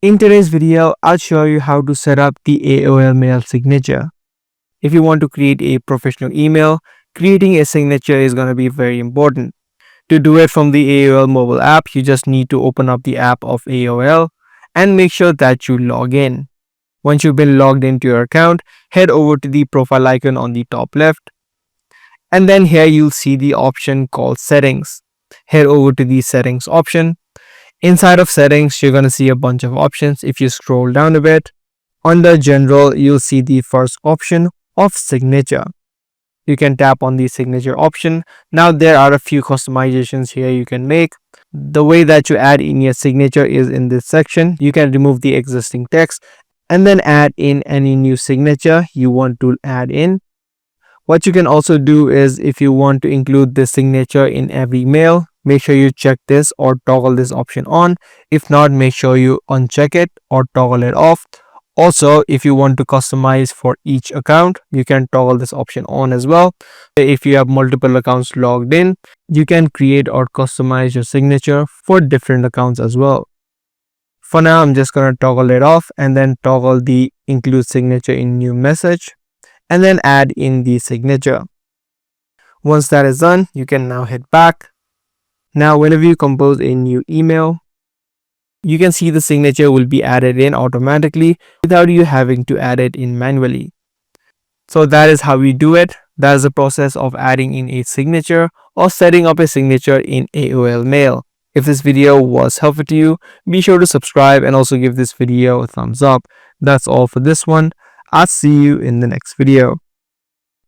In today's video, I'll show you how to set up the AOL mail signature. If you want to create a professional email, creating a signature is going to be very important. To do it from the AOL mobile app, you just need to open up the app of AOL and make sure that you log in. Once you've been logged into your account, head over to the profile icon on the top left, and then here you'll see the option called settings. Head over to the settings option. Inside of settings, you're going to see a bunch of options. If you scroll down a bit, under general, you'll see the first option of signature. You can tap on the signature option. Now there are a few customizations here you can make. The way that you add in your signature is in this section. You can remove the existing text and then add in any new signature you want to add in. What you can also do is, if you want to include this signature in every mail, make sure you check this or toggle this option on. If not, make sure you uncheck it or toggle it off. Also, if you want to customize for each account, you can toggle this option on as well. If you have multiple accounts logged in, you can create or customize your signature for different accounts as well. For now, I'm just going to toggle it off and then toggle the include signature in new message and then add in the signature. Once that is done, you can now hit back. Now, whenever you compose a new email, you can see the signature will be added in automatically without you having to add it in manually. So that is how we do it. That is the process of adding in a signature or setting up a signature in AOL Mail. If this video was helpful to you, be sure to subscribe and also give this video a thumbs up. That's all for this one. I'll see you in the next video.